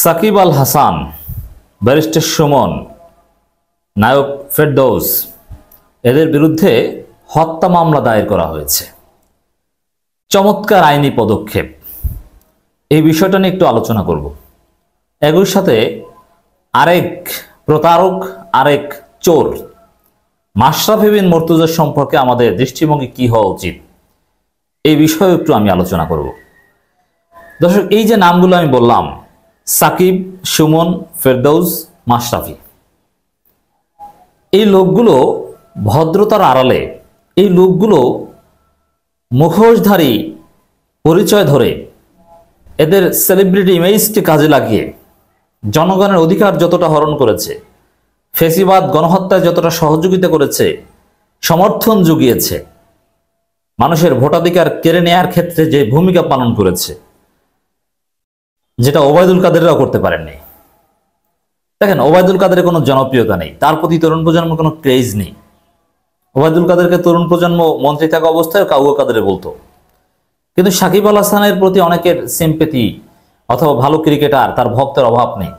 Shakib Al Hasan, barrister Suman, নায়ক ফেরদৌস এদের বিরুদ্ধে হত্যা মামলা দায়ের করা হয়েছে। চমৎকার আইনি পদক্ষেপ। এই বিষয়টা নিয়ে একটু আলোচনা করব। একই সাথে আরেক প্রতারক, আরেক চোর মাশরাফি বিন মুর্তজার সম্পর্কে আমাদের দৃষ্টিভঙ্গি কি হওয়া উচিত এই বিষয়ে একটু আমি আলোচনা করব। দর্শক, এই যে নামগুলো আমি বললাম, সাকিব, সুমন, ফেরদৌস, মাশরাফি, এই লোকগুলো ভদ্রতার আড়ালে, এই লোকগুলো মুখোশধারী পরিচয় ধরে এদের সেলিব্রিটি ইমেজকে কাজে লাগিয়ে জনগণের অধিকার যতটা হরণ করেছে, ফেসিবাদ গণহত্যায় যতটা সহযোগিতা করেছে, সমর্থন জুগিয়েছে, মানুষের ভোটাধিকার কেড়ে নেয়ার ক্ষেত্রে যে ভূমিকা পালন করেছে, যেটা ওবায়দুল কাদেররাও করতে পারেননি। দেখেন, ওবায়দুল কাদেরের কোনো জনপ্রিয়তা নেই, তার প্রতি তরুণ প্রজন্মের কোনো ক্রেজ নেই। ওবায়দুল কাদেরকে তরুণ প্রজন্ম মন্ত্রী থাকা অবস্থায় কাউকে কাদেরে বলতো, কিন্তু সাকিব আল হাসানের প্রতি অনেকের সিম্পেথি অথবা ভালো ক্রিকেটার, তার ভক্তের অভাব নেই।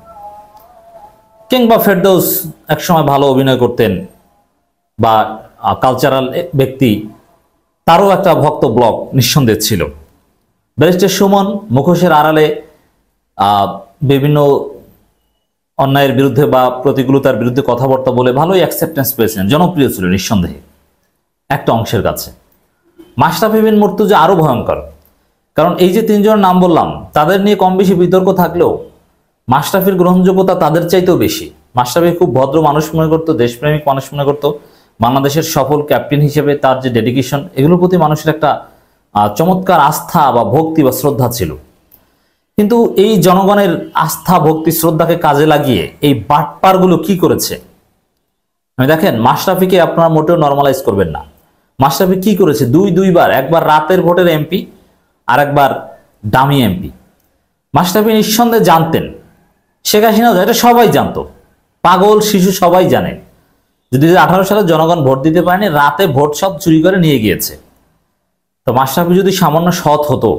কিংবা ফেরদৌস একসময় ভালো অভিনয় করতেন বা কালচারাল ব্যক্তি, তারও একটা ভক্ত ব্লক নিঃসন্দেহ ছিল। ব্যারিস্টার সুমন মুখোশের আড়ালে বিভিন্ন অন্যায়ের বিরুদ্ধে বা প্রতিকূলতার বিরুদ্ধে কথাবার্তা বলে ভালোই অ্যাকসেপ্টেন্স পেয়েছেন, জনপ্রিয় ছিল নিঃসন্দেহে একটা অংশের কাছে। মাশরাফি বিন মুর্তজা আরো ভয়ঙ্কর, কারণ এই যে তিনজনের নাম বললাম, তাদের নিয়ে কম বেশি বিতর্ক থাকলেও মাশরাফির গ্রহণযোগ্যতা তাদের চাইতেও বেশি। মাশরাফি খুব ভদ্র মানুষ মনে করতো, দেশপ্রেমিক মানুষ মনে করতো, বাংলাদেশের সফল ক্যাপ্টেন হিসেবে তার যে ডেডিকেশন, এগুলোর প্রতি মানুষের একটা চমৎকার আস্থা বা ভক্তি বা শ্রদ্ধা ছিল। কিন্তু এই জনগণের আস্থা, ভক্তি, শ্রদ্ধাকে কাজে লাগিয়ে এই বাটপারগুলো কি করেছে, আমি দেখেন, মাশরাফিকে আপনারা মোটেও নর্মালাইজ করবেন না। মাশরাফি কি করেছে? দুইবার, একবার রাতের ভোটের এমপি আর একবার দামি এমপি। মাশরাফি নিঃসন্দেহে জানতেন, শেখ হাসিনাও, এটা সবাই জানতো, পাগল শিশু সবাই জানে, 2018 সালে জনগণ ভোট দিতে পারেনি, রাতে ভোট সব চুরি করে নিয়ে গিয়েছে। তো মাশরাফি যদি সামান্য সৎ হতো,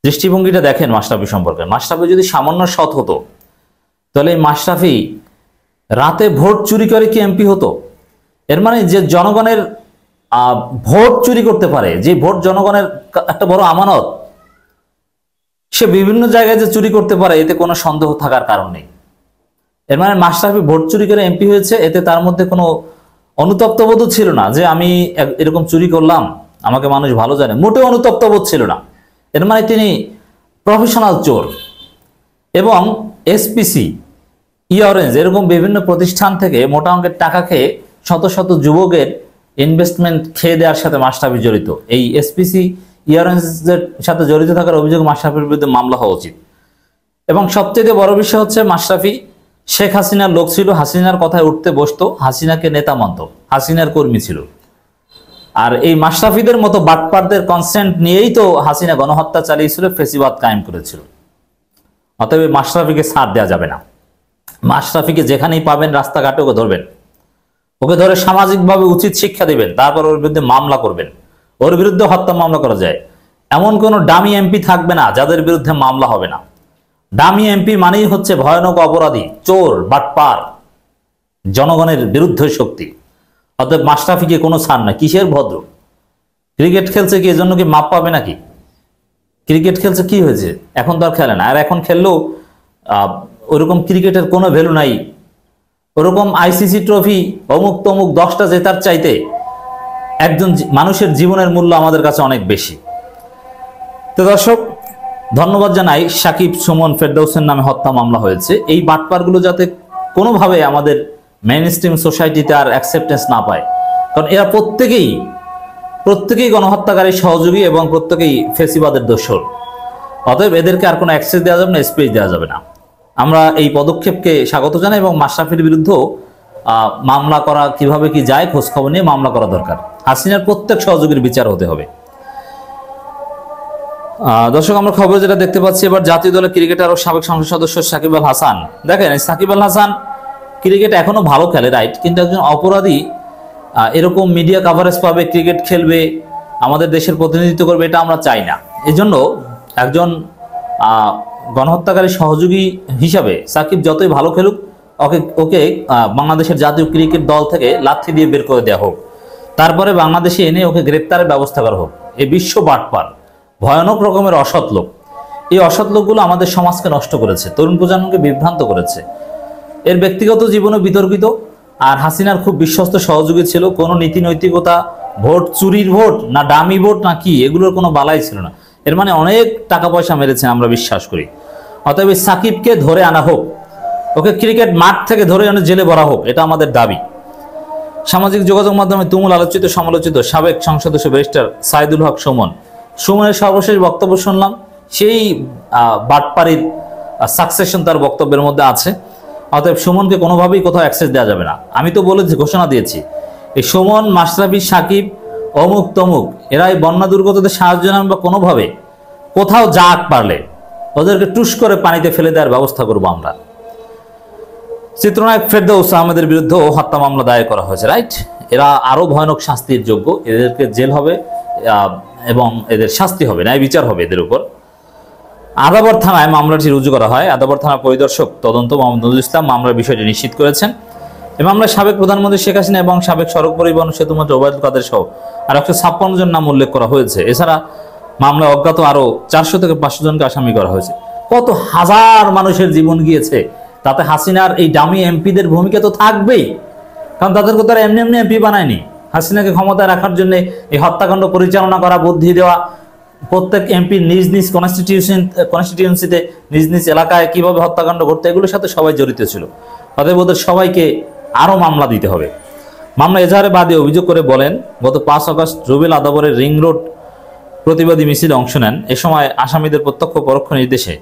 দৃষ্টিভঙ্গিটা দেখেন মাশরাফি সম্পর্কে, মাশরাফি যদি সামান্য সৎ হতো, তাহলে এই মাশরাফি রাতে ভোট চুরি করে কি এমপি হতো? এর মানে যে জনগণের ভোট চুরি করতে পারে, যে ভোট জনগণের একটা বড় আমানত, সে বিভিন্ন জায়গায় যে চুরি করতে পারে, এতে কোনো সন্দেহ থাকার কারণ নেই। এর মানে মাশরাফি ভোট চুরি করে এমপি হয়েছে, এতে তার মধ্যে কোনো অনুতপ্তবোধ ছিল না যে আমি এরকম চুরি করলাম, আমাকে মানুষ ভালো জানে, মোটেও অনুতপ্তবোধ ছিল না। এর মানে তিনি প্রফেশনাল চোর। এবং এসপিসি, অরেঞ্জ এরকম বিভিন্ন প্রতিষ্ঠান থেকে মোটা অঙ্কের টাকা খেয়ে শত শত যুবকের ইনভেস্টমেন্ট খেয়ে দেওয়ার সাথে মাশরাফি জড়িত। এই এসপিসি, অরেঞ্জের সাথে জড়িত থাকার অভিযোগ মাশরাফির বিরুদ্ধে মামলা হওয়া উচিত। এবং সবচেয়ে বড় বিষয় হচ্ছে, মাশরাফি শেখ হাসিনার লোক ছিল, হাসিনার কথায় উঠতে বসতো, হাসিনাকে নেতা মানত, হাসিনার কর্মী ছিল। আর এই মাশরাফিদের মতো বাটপারদের কনসেন্ট নিয়েই তো হাসিনা গণহত্যা চালিয়েছিল, ফেসিবাদ কায়েম করেছিল। অতএব মাশরাফিকে ছাড় দেওয়া যাবে না। মাশরাফিকে যেখানেই পাবেন রাস্তাঘাটে ওকে ধরবেন, ওকে ধরে সামাজিকভাবে উচিত শিক্ষা দিবেন, তারপর ওর বিরুদ্ধে মামলা করবেন। ওর বিরুদ্ধে হত্যা মামলা করা যায়। এমন কোনো ডামি এমপি থাকবে না যাদের বিরুদ্ধে মামলা হবে না। ডামি এমপি মানেই হচ্ছে ভয়ানক অপরাধী, চোর, বাটপার, জনগণের বিরুদ্ধে শক্তি। অতএব মাশরাফিকে কোনো ছাড় না। কিসের ভদ্র? ক্রিকেট খেলছে কি এজন্য কি মাপ পাবে নাকি? ক্রিকেট খেলছে কি হয়েছে? এখন তো আর খেলে না। আর এখন খেললেও ওরকম ক্রিকেটের কোনো ভ্যালু নাই। ওরকম আইসিসি ট্রফি, অমুক তমুক 10টা জেতার চাইতে একজন মানুষের জীবনের মূল্য আমাদের কাছে অনেক বেশি। তো দর্শক, ধন্যবাদ জানাই। সাকিব, সুমন, ফেরদৌসের নামে হত্যা মামলা হয়েছে। এই বাটপারগুলো যাতে কোনোভাবে আমাদের মেইন স্ট্রিম সোসাইটিতে আর অ্যাকসেপ্টেন্স না পায়, কারণ এরা প্রত্যেকেই গণহত্যাকারী সহযোগী এবং প্রত্যেকেই ফেসিবাদের দোসর। অতএব এদেরকে আর কোনো অ্যাক্সেস দেওয়া যাবে না, স্পেস দেওয়া যাবে না। আমরা এই পদক্ষেপকে স্বাগত জানাই এবং মাশরাফির বিরুদ্ধেও মামলা করা কিভাবে কি যায় খোঁজখবর নিয়ে মামলা করা দরকার। হাসিনার প্রত্যেক সহযোগীর বিচার হতে হবে। দর্শক, আমরা খবর যেটা দেখতে পাচ্ছি, এবার জাতীয় দলের ক্রিকেটার ও সাবেক সংসদ সদস্য সাকিব আল হাসান। দেখেন, সাকিব আল হাসান ক্রিকেট এখনো ভালো খেলে, রাইট, কিন্তু একজন অপরাধী এরকম মিডিয়া কাভারেজ পাবে, ক্রিকেট খেলবে, আমাদের দেশের প্রতিনিধিত্ব করবে, এটা আমরা চাই না। এজন্য একজন গণহত্যাকারী সহযোগী হিসাবে সাকিব যতই ভালো খেলুক, ওকে ওকে বাংলাদেশের জাতীয় ক্রিকেট দল থেকে লাথি দিয়ে বের করে দেওয়া হোক, তারপরে বাংলাদেশে এনে ওকে গ্রেপ্তারের ব্যবস্থা করা হোক। এই বিশ্ব বাটপার, ভয়ানক রকমের অসৎ লোক। এই অসৎ লোকগুলো আমাদের সমাজকে নষ্ট করেছে, তরুণ প্রজন্মকে বিভ্রান্ত করেছে। এর ব্যক্তিগত জীবনে বিতর্কিত, আর হাসিনার খুব বিশ্বস্ত সহযোগী ছিল। কোনো নীতি নৈতিকতা, ভোট চুরির ভোট না ডামি ভোট না কি, এগুলোর কোনো বালাই ছিল না। এর মানে অনেক টাকা পয়সা মেরেছেন আমরা বিশ্বাস করি। অতএব সাকিবকে ধরে আনা হোক, ওকে ক্রিকেট মাঠ থেকে ধরে এনে জেলে ভরা হোক, এটা আমাদের দাবি। সামাজিক যোগাযোগ মাধ্যমে তুমুল আলোচিত সমালোচিত সাবেক সংসদ সদস্য ব্যারিস্টার সাইদুল হক সুমনের সর্বশেষ বক্তব্য শুনলাম। সেই বাটপাড়ির সাকসেশন তার বক্তব্যের মধ্যে আছে। অতএব সুমনকে কোনোভাবেই কোথাও অ্যাক্সেস দেওয়া যাবে না। আমি তো বলেছি, ঘোষণা দিয়েছি, এই সুমন, মাশরাফি, সাকিব, অমুক তমুক, এরা এই বন্যা দুর্গতদের সাহায্য নেন বা কোনোভাবে কোথাও যাক, পারলে ওদেরকে টুস করে পানিতে ফেলে দেওয়ার ব্যবস্থা করবো আমরা। চিত্রনায়ক ফেরদৌস আহমেদের বিরুদ্ধেও হত্যা মামলা দায়ের করা হয়েছে, রাইট? এরা আরো ভয়ানক শাস্তির যোগ্য, এদেরকে জেল হবে এবং এদের শাস্তি হবে, ন্যায় বিচার হবে এদের উপর। আদাবর থানায় মামলাটি রুজু করা হয়। আদাবর থানা পরিদর্শক তদন্ত মোহাম্মদ নজরুল ইসলাম মামলার বিষয়টি নিশ্চিত করেছেন। এই মামলায় সাবেক প্রধানমন্ত্রী শেখ হাসিনা এবং সাবেক সড়ক পরিবহন সেতুমন্ত্রী ওবায়দুল কাদের সহ আর 156 জন নাম উল্লেখ করা হয়েছে। এছাড়া মামলায় অজ্ঞাত আরো 400 থেকে 500 জনকে আসামি করা হয়েছে। কত হাজার মানুষের জীবন গিয়েছে, তাতে হাসিনার এই ডামি এমপিদের ভূমিকা তো থাকবেই, কারণ তাদেরকে তারা এমনি এমনি এমপি বানায়নি। হাসিনাকে ক্ষমতায় রাখার জন্য এই হত্যাকাণ্ড পরিচালনা করা, বুদ্ধি দেওয়া, প্রত্যেক এমপি নিজ নিজ কনস্টিটিউয়েন্সিতে নিজ নিজ এলাকায় কিভাবে হত্যাকাণ্ড ঘটতে, এগুলোর সাথে সবাই জড়িত ছিল। অতএব ওদের সবাইকে আরো মামলা দিতে হবে। মামলা এজাহারে বাদী অভিযোগ করে বলেন, গত 5 আগস্ট রুবেল আদাবরের রিং রোড প্রতিবাদী মিছিলে অংশ নেন। এ সময় আসামিদের প্রত্যক্ষ পরোক্ষ নির্দেশে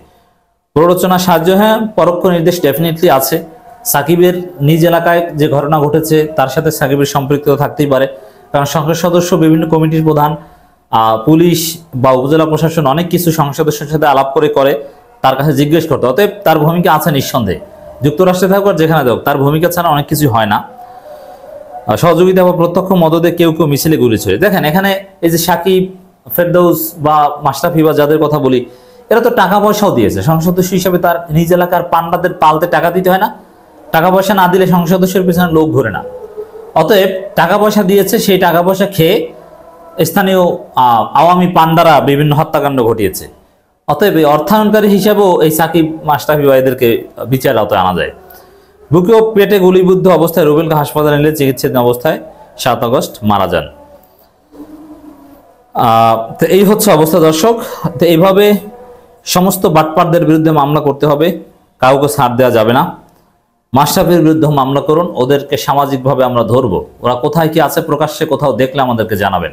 প্ররোচনা, সাহায্য, হ্যাঁ পরোক্ষ নির্দেশ ডেফিনেটলি আছে। সাকিবের নিজ এলাকায় যে ঘটনা ঘটেছে তার সাথে সাকিবের সম্পৃক্ততা থাকতেই পারে, কারণ সংসদ সদস্য, বিভিন্ন কমিটির প্রধান, পুলিশ বা উপজেলা প্রশাসন অনেক কিছু সংসদ সদস্যের সাথে আলাপ করে তার কাছে জিজ্ঞেস করতে। অতএব তার ভূমিকা আছে নিঃসন্দেহে, যুক্তরাষ্ট্রে থাকুক আর যেখানে থাকুক, তার ভূমিকা ছাড়া অনেক কিছু হয় না। সহযোগিতা বা প্রত্যক্ষ মদদে কেউ কেউ মিছিলে গুলি ছড়ে। দেখেন এখানে এই যে সাকিব, ফেরদৌস বা মাশরাফি বা যাদের কথা বলি, এরা তো টাকা পয়সাও দিয়েছে। সংসদ সদস্য হিসেবে তার নিজ এলাকার পান্ডাদের পালতে টাকা দিতে হয় না? টাকা পয়সা না দিলে সংসদ সদস্যের পিছনে লোক ঘুরে না। অতএব টাকা পয়সা দিয়েছে, সেই টাকা পয়সা খেয়ে স্থানীয় আওয়ামী পান্ডারা বিভিন্ন হত্যাকাণ্ড ঘটিয়েছে। অতএব এই অর্থায়নকারী হিসাবেও এই সাকিব, মাশরাফি ভাইদেরকে বিচার আওতায় আনা যায়। বুকে ও পেটে গুলিবিদ্ধ অবস্থায় রুবেলকে হাসপাতালে নিলে চিকিৎসাধীন অবস্থায় 7 আগস্ট মারা যান। তো এই হচ্ছে অবস্থা দর্শক। তো এইভাবে সমস্ত বাটপারদের বিরুদ্ধে মামলা করতে হবে, কাউকে ছাড় দেওয়া যাবে না। মাশরাফির বিরুদ্ধে মামলা করুন, ওদেরকে সামাজিকভাবে আমরা ধরবো। ওরা কোথায় কি আছে প্রকাশ্যে কোথাও দেখলে আমাদেরকে জানাবেন।